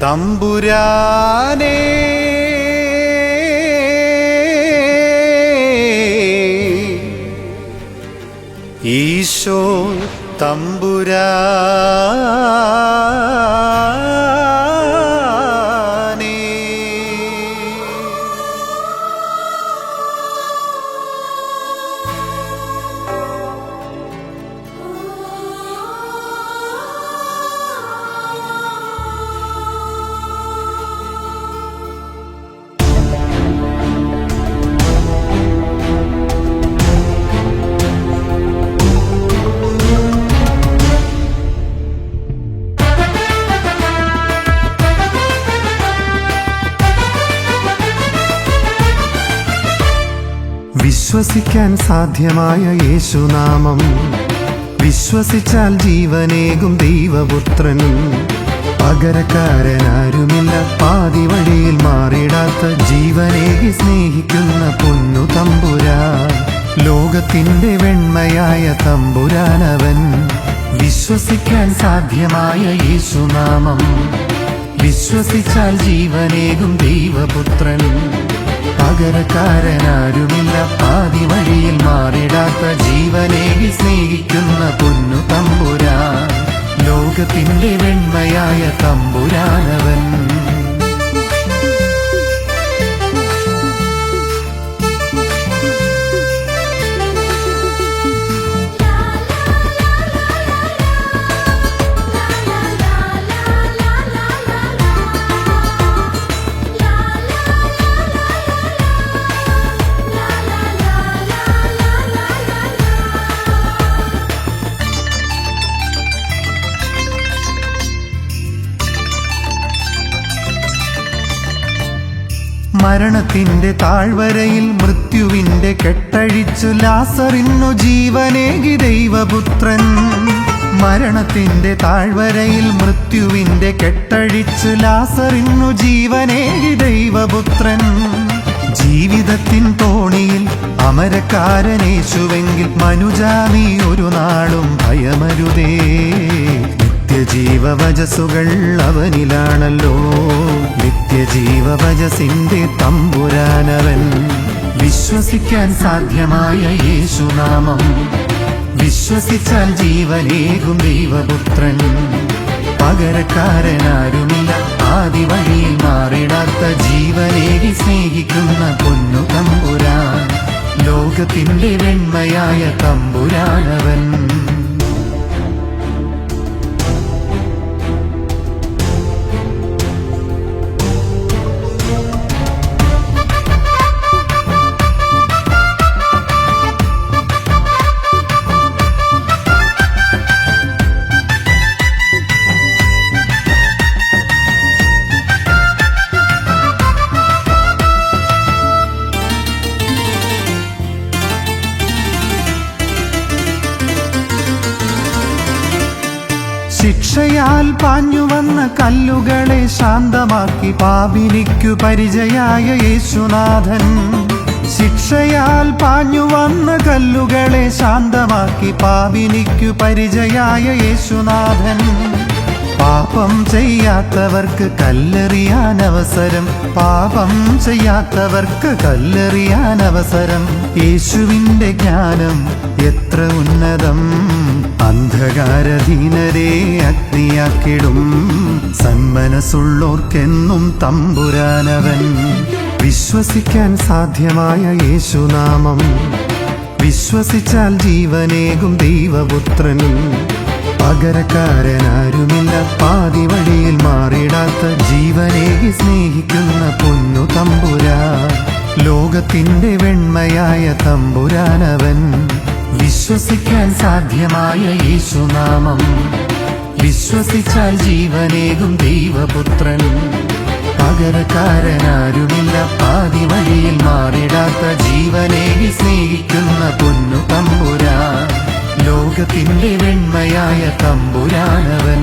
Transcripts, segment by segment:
തമ്പുരാനേ ഈശോ തമ്പുരാനേ വിശ്വസിക്കാൻ സാധ്യമായ യേശുനാമം, വിശ്വസിച്ചാൽ ജീവനേകും ദൈവപുത്രൻ. പകരക്കാരനാരുമില്ല, പാതി വഴിയിൽ മാറിടാത്ത ജീവനേകി സ്നേഹിക്കുന്ന പൊന്നു തമ്പുരാൻ. ലോകത്തിന്റെ വെണ്മയായ തമ്പുരാനവൻ. വിശ്വസിക്കാൻ സാധ്യമായ യേശുനാമം, വിശ്വസിച്ചാൽ ജീവനേകും ദൈവപുത്രൻ. പകരക്കാരനാരുമില്ല, പാതി വഴിയിൽ മാറിടാത്ത ജീവനേകി സ്നേഹിക്കുന്ന പൊന്നു തമ്പുരാൻ. ലോകത്തിന്റെ വെണ്മയായ തമ്പുരാനവൻ. മരണത്തിന്റെ താഴ്വരയിൽ മൃത്യുവിന്റെ കെട്ടഴിച്ചു ലാസറിനു ജീവനേകി ദൈവപുത്രൻ. മരണത്തിന്റെ താഴ്വരയിൽ മൃത്യുവിന്റെ കെട്ടഴിച്ചു ലാസറിനു ജീവനേകി ദൈവപുത്രൻ. ജീവിതത്തിൻ തോണിയിൽ അമരക്കാരനേശുവെങ്കിൽ മനുജാമി ഒരു നാളും ഭയമരുതേ. നിത്യജീവവചസ്സുകൾ അവനിലാണല്ലോ, നിത്യജീവവചസ്സിന്റെ തമ്പുരാനവൻ. വിശ്വസിക്കാൻ സാധ്യമായ യേശുനാമം, വിശ്വസിച്ചാൽ ജീവനേകും ദൈവപുത്രൻ. പകരക്കാരനാരുമില്ല, ആദി വഴിയിൽ മാറിടാത്ത ജീവനേകി സ്നേഹിക്കുന്ന പൊന്നു തമ്പുരാൻ. ലോകത്തിന്റെ വെണ്മയായ തമ്പുരാനവൻ. ശിക്ഷയാൽ പാഞ്ഞുവന്ന കല്ലുകളെ ശാന്തമാക്കി പാപിനിക്കു പരിചയായ യേശുനാഥൻ. ശിക്ഷയാൽ പാഞ്ഞുവന്ന കല്ലുകളെ ശാന്തമാക്കി പാപിനിക്കു പരിചയായ യേശുനാഥൻ. പാപം ചെയ്യാത്തവർക്ക് കല്ലെറിയാൻ അവസരം, പാപം ചെയ്യാത്തവർക്ക് കല്ലെറിയാൻ അവസരം. യേശുവിന്റെ ജ്ഞാനം എത്ര ഉന്നതം, അന്ധകാരധീനരെ അഗ്നിയാക്കിടും. സന്മനസ്സുള്ളോർക്കെന്നും തമ്പുരാനവൻ. വിശ്വസിക്കാൻ സാധ്യമായ യേശുനാമം, വിശ്വസിച്ചാൽ ജീവനേകും ദൈവപുത്രൻ. പകരക്കാരനാരുമില്ല, പാതി വഴിയിൽ മാറിടാത്ത ജീവനേകി സ്നേഹിക്കുന്ന പൊന്നു തമ്പുരാൻ. ലോകത്തിന്റെ വെണ്മയായ തമ്പുരാനവൻ. വിശ്വസിക്കാൻ സാധ്യമായ യേശുനാമം, വിശ്വസിച്ചാൽ ജീവനേകും ദൈവപുത്രൻ. പകരക്കാരനാരുമില്ല, പാതി വഴിയിൽ മാറിടാത്ത ജീവനേകി സ്നേഹിക്കുന്ന പൊന്നു തമ്പുരാൻ. ലോകത്തിന്റെ വെണ്മയായ തമ്പുരാനവൻ.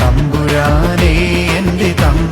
തമ്പുരാനേ, എന്റെ തമ്പുരാനേ.